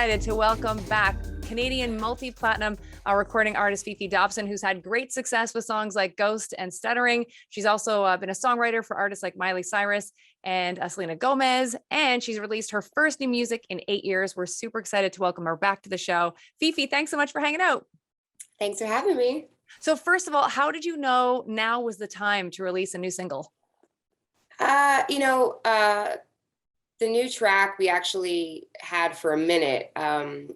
excited to welcome back Canadian multi-platinum recording artist Fifi Dobson, who's had great success with songs like Ghost and Stuttering. She's also been a songwriter for artists like Miley Cyrus and Selena Gomez, and she's released her first new music in 8 years. We're super excited to welcome her back to the show. Fifi, thanks so much for hanging out. Thanks for having me. So first of all, how did you know now was the time to release a new single? The new track we actually had for a minute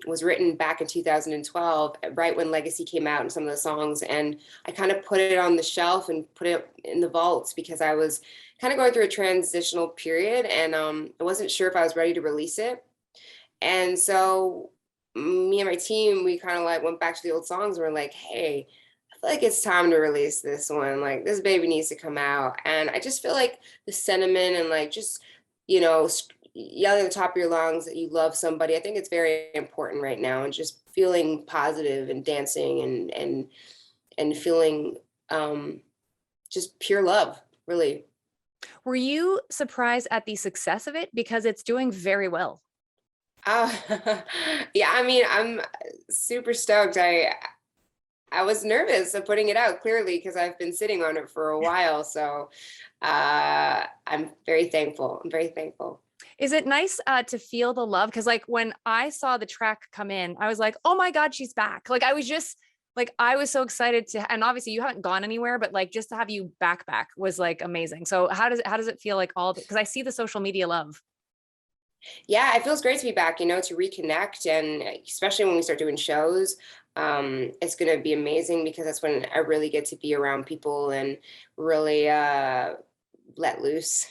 was written back in 2012, right when Legacy came out and some of the songs. And I kind of put it on the shelf and put it in the vaults because I was kind of going through a transitional period and I wasn't sure if I was ready to release it. And so me and my team, we kind of like went back to the old songs and we're like, hey, I feel like it's time to release this one. Like this baby needs to come out. And I just feel like the sentiment and like just, yelling at the top of your lungs that you love somebody. I think it's very important right now, and just feeling positive and dancing and feeling just pure love, really. Were you surprised at the success of it? Because it's doing very well. Yeah, I mean, I'm super stoked. I was nervous of putting it out, clearly, because I've been sitting on it for a while. So I'm very thankful. I'm very thankful. Is it nice to feel the love? Because like when I saw the track come in, I was like, oh my God, she's back. Like I was so excited to, and obviously you haven't gone anywhere, but like just to have you back was like amazing. So how does it feel like because I see the social media love. Yeah, it feels great to be back, to reconnect. And especially when we start doing shows, it's going to be amazing because that's when I really get to be around people and really let loose.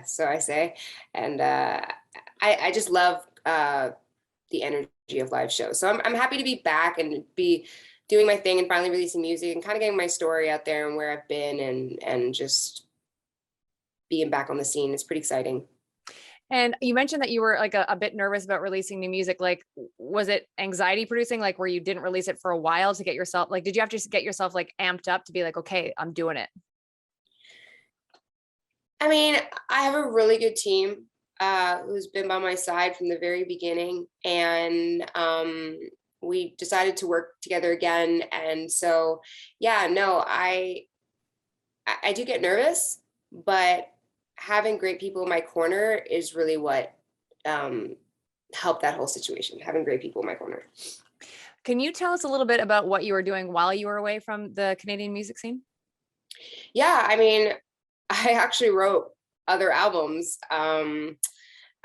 So I say, and I just love the energy of live shows. So I'm happy to be back and be doing my thing and finally releasing music and kind of getting my story out there and where I've been and just being back on the scene. It's pretty exciting. And you mentioned that you were like a bit nervous about releasing new music. Like, was it anxiety producing, like where you didn't release it for a while to get yourself, like, did you have to get yourself like amped up to be like, okay, I'm doing it? I mean, I have a really good team who's been by my side from the very beginning, and we decided to work together again. And so, yeah, no, I do get nervous, but having great people in my corner is really what helped that whole situation. Having great people in my corner. Can you tell us a little bit about what you were doing while you were away from the Canadian music scene? Yeah, I mean, I actually wrote other albums. I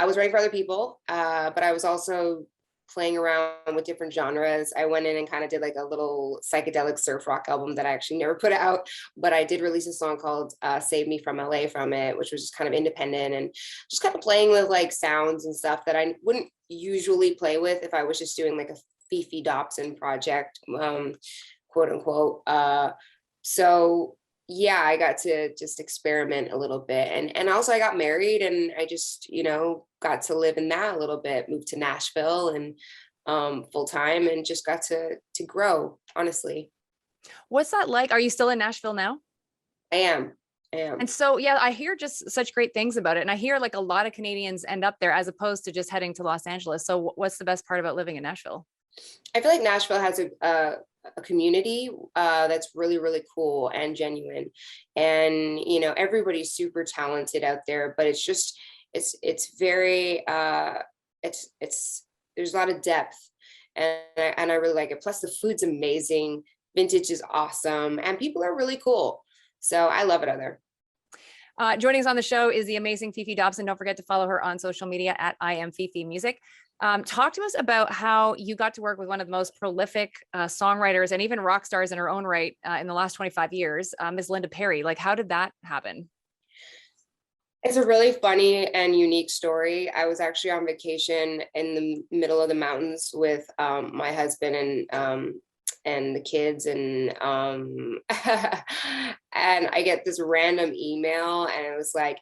was writing for other people, but I was also playing around with different genres. I went in and kind of did like a little psychedelic surf rock album that I actually never put out, but I did release a song called Save Me From LA from it, which was just kind of independent and just kind of playing with like sounds and stuff that I wouldn't usually play with if I was just doing like a Fifi Dobson project, quote unquote. So yeah, I got to just experiment a little bit. And also I got married and I just, got to live in that a little bit, moved to Nashville and full time and just got to grow, honestly. What's that like? Are you still in Nashville now? I am. And so, yeah, I hear just such great things about it. And I hear like a lot of Canadians end up there as opposed to just heading to Los Angeles. So what's the best part about living in Nashville? I feel like Nashville has a community that's really, really cool and genuine. And, everybody's super talented out there, but it's just, it's very, there's a lot of depth and I really like it. Plus the food's amazing. Vintage is awesome. And people are really cool. So I love it out there. Joining us on the show is the amazing Fifi Dobson. Don't forget to follow her on social media at I am Fifi Music. Talk to us about how you got to work with one of the most prolific songwriters and even rock stars in her own right in the last 25 years, Ms. Linda Perry. Like, how did that happen? It's a really funny and unique story. I was actually on vacation in the middle of the mountains with my husband and the kids and and I get this random email and it was like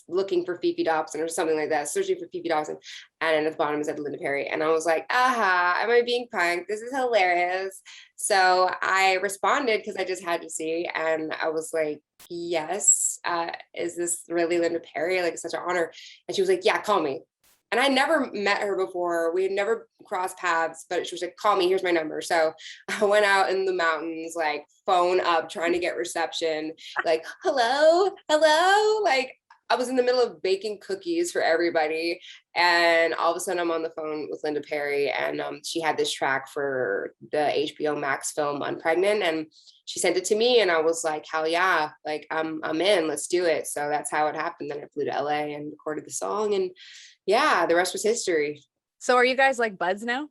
looking for Fifi Dobson or something like that, searching for Fifi Dobson, and at the bottom it said Linda Perry, and I was like, aha, am I being punked? This is hilarious. So I responded because I just had to see, and I was like, yes, is this really Linda Perry? Like, it's such an honor. And she was like, yeah, call me. And I never met her before. We had never crossed paths, but she was like, call me, here's my number. So I went out in the mountains, like phone up, trying to get reception, like, hello, hello. Like I was in the middle of baking cookies for everybody. And all of a sudden I'm on the phone with Linda Perry, and she had this track for the HBO Max film Unpregnant. And she sent it to me, and I was like, hell yeah, like I'm in, let's do it. So that's how it happened. Then I flew to LA and recorded the song, and yeah, the rest was history. So are you guys like buds now?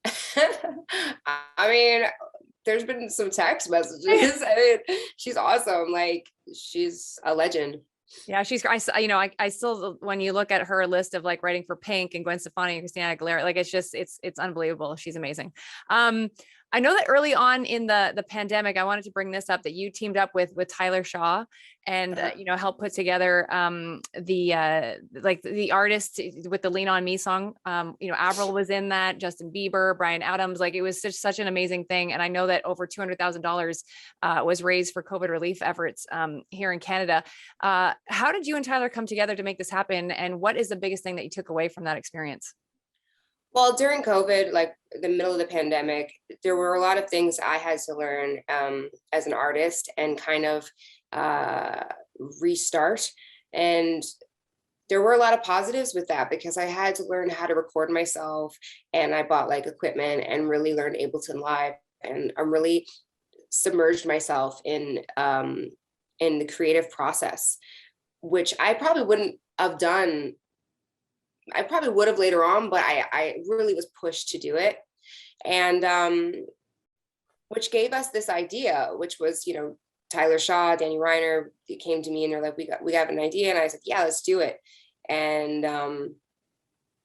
I mean, there's been some text messages. I mean, she's awesome. Like she's a legend. Yeah, she's, I still, when you look at her list of like writing for Pink and Gwen Stefani and Christina Aguilera, like it's just, it's unbelievable. She's amazing. I know that early on in the pandemic, I wanted to bring this up, that you teamed up with Tyler Shaw and, helped put together the artists with the Lean On Me song. Avril was in that, Justin Bieber, Bryan Adams, like it was such an amazing thing. And I know that over $200,000 was raised for COVID relief efforts here in Canada. How did you and Tyler come together to make this happen? And what is the biggest thing that you took away from that experience? Well, during COVID, like the middle of the pandemic, there were a lot of things I had to learn as an artist and kind of restart. And there were a lot of positives with that, because I had to learn how to record myself, and I bought like equipment and really learned Ableton Live, and I really submerged myself in the creative process, which I probably wouldn't have done. I probably would have later on, but I really was pushed to do it. And which gave us this idea, which was, Tyler Shaw, Danny Reiner came to me and they're like, we got an idea. And I said, yeah, let's do it. And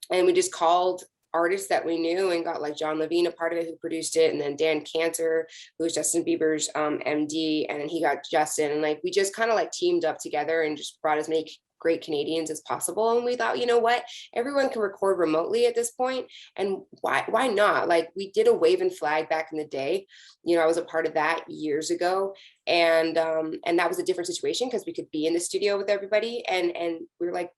we just called artists that we knew and got like John Levine a part of it, who produced it. And then Dan Cantor, who was Justin Bieber's MD. And then he got Justin, and like, we just kind of like teamed up together and just brought as many great Canadians as possible. And we thought, you know what, everyone can record remotely at this point, and why not? Like we did a Wave and Flag back in the day. I was a part of that years ago. And that was a different situation, because we could be in the studio with everybody. And we were like,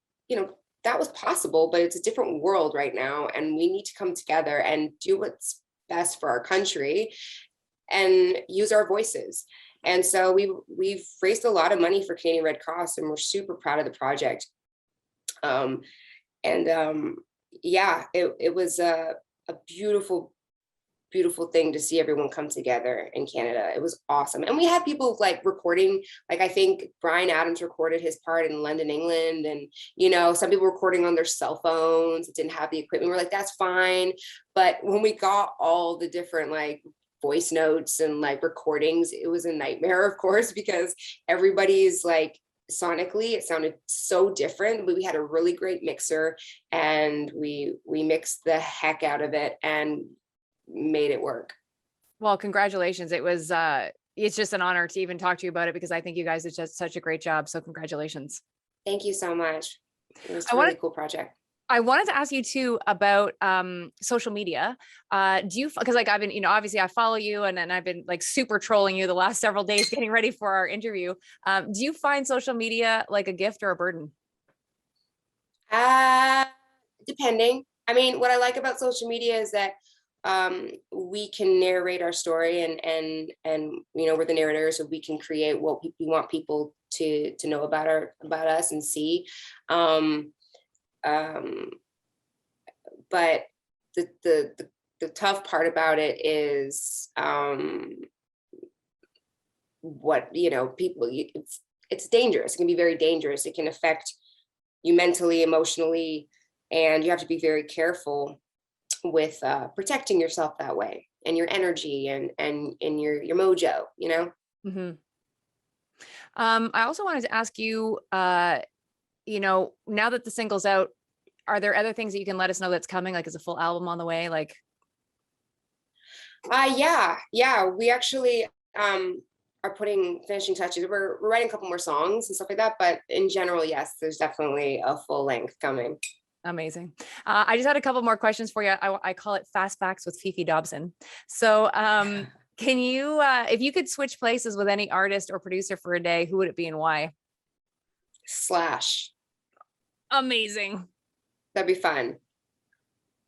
that was possible, but it's a different world right now. And we need to come together and do what's best for our country and use our voices. And so we've raised a lot of money for Canadian Red Cross, and we're super proud of the project. Yeah, it was a beautiful, beautiful thing to see everyone come together in Canada. It was awesome. And we had people like recording, like I think Bryan Adams recorded his part in London, England. And, some people recording on their cell phones, didn't have the equipment. We're like, that's fine. But when we got all the different like voice notes and like recordings, it was a nightmare, of course, because everybody's like sonically it sounded so different. But we had a really great mixer, and we mixed the heck out of it and made it work. Well, congratulations. It was it's just an honor to even talk to you about it, because I think you guys did just such a great job. So congratulations. Thank you so much. It was a really cool project. I wanted to ask you too about social media. Do you, because like I've been, obviously I follow you, and I've been like super trolling you the last several days getting ready for our interview. Do you find social media like a gift or a burden? Depending. I mean, what I like about social media is that we can narrate our story, and we're the narrators, so we can create what we want people to know about us and see. But the tough part about it is what people, it's dangerous. It can be very dangerous. It can affect you mentally, emotionally, and you have to be very careful with protecting yourself that way, and your energy and your mojo. Mm-hmm. I also wanted to ask you, now that the single's out, are there other things that you can let us know that's coming? Like, is a full album on the way? Like, yeah. We actually are putting finishing touches. We're writing a couple more songs and stuff like that. But in general, yes, there's definitely a full length coming. Amazing. I just had a couple more questions for you. I call it Fast Facts with Fifi Dobson. So can you, if you could switch places with any artist or producer for a day, who would it be and why? Slash. Amazing. That'd be fun.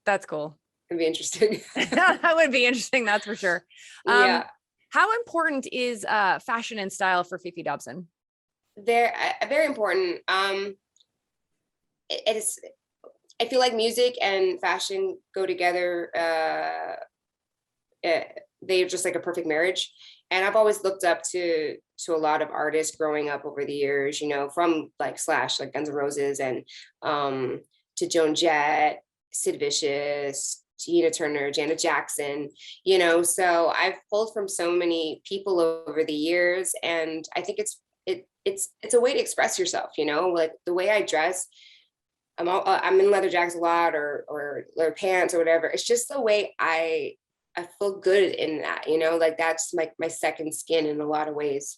That's cool. It'd be interesting. That would be interesting. That's for sure. Yeah. How important is fashion and style for FeFe Dobson? They're very important. It is. I feel like music and fashion go together. They're just like a perfect marriage. And I've always looked up to a lot of artists growing up over the years. You know, from like Slash, like Guns N' Roses, and to Joan Jett, Sid Vicious, Tina Turner, Janet Jackson. You know, so I've pulled from so many people over the years, and I think it's a way to express yourself. You know, like the way I dress. I'm in leather jackets a lot, or leather pants or whatever. It's just the way I feel good in that, you know, like that's my second skin in a lot of ways.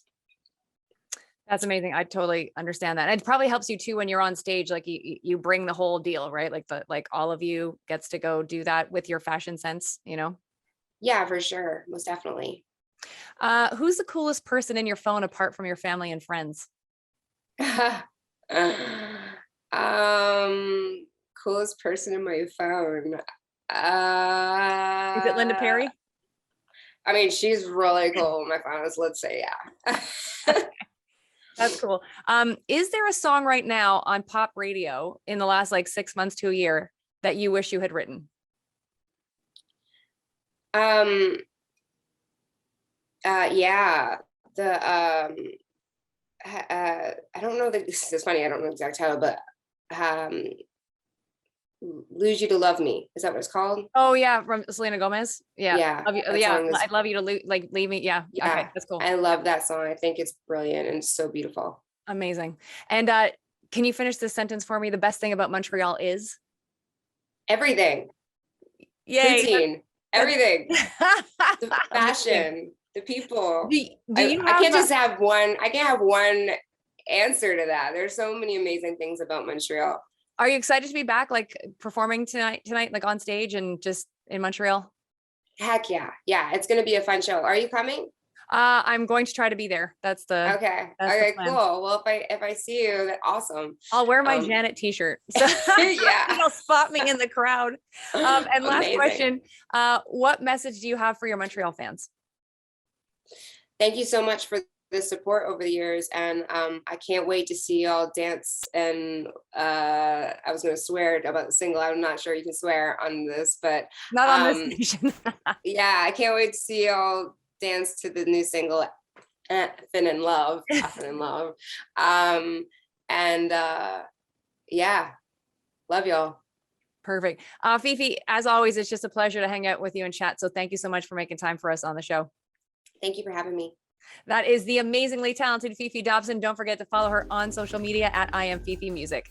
That's amazing. I totally understand that. And it probably helps you too when you're on stage, like you bring the whole deal, right? Like all of you gets to go do that with your fashion sense, you know? Yeah, for sure. Most definitely. Who's the coolest person in your phone apart from your family and friends? Coolest person in my phone. Is it Linda Perry? I mean, she's really cool. My phone is, let's say, yeah. That's cool. Is there a song right now on pop radio in the last like 6 months to a year that you wish you had written? Yeah. I don't know this is funny. I don't know the exact title, but Lose You to Love Me. Is that what it's called? Oh yeah, from Selena Gomez. Yeah. Yeah. Love you. Yeah. I'd love you to leave me. Yeah. Yeah. Okay. That's cool. I love that song. I think it's brilliant and so beautiful. Amazing. And can you finish this sentence for me? The best thing about Montreal is everything. Yay. Poutine, everything. The fashion, the people. I can't just have one. I can't have one answer to that. There's so many amazing things about Montreal. Are you excited to be back, like performing tonight, like on stage and just in Montreal? Heck yeah. Yeah. It's going to be a fun show. Are you coming? I'm going to try to be there. That's the okay. Okay, cool. Well, if I see you, that's awesome. I'll wear my Janet t-shirt. So yeah. You'll spot me in the crowd. And last Amazing. question, what message do you have for your Montreal fans? Thank you so much for the support over the years, and I can't wait to see y'all dance. And I was going to swear about the single. I'm not sure you can swear on this, but not on this station. Yeah, I can't wait to see y'all dance to the new single, Fin in Love. And yeah, love y'all. Perfect. FeFe, as always, it's just a pleasure to hang out with you and chat. So thank you so much for making time for us on the show. Thank you for having me. That is the amazingly talented FeFe Dobson. Don't forget to follow her on social media at I Am FeFe Music.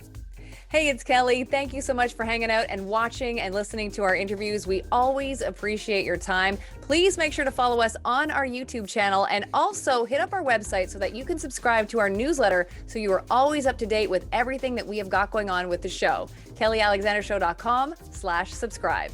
Hey, it's Kelly. Thank you so much for hanging out and watching and listening to our interviews. We always appreciate your time. Please make sure to follow us on our YouTube channel and also hit up our website so that you can subscribe to our newsletter so you are always up to date with everything that we have got going on with the show. KellyAlexanderShow.com/subscribe.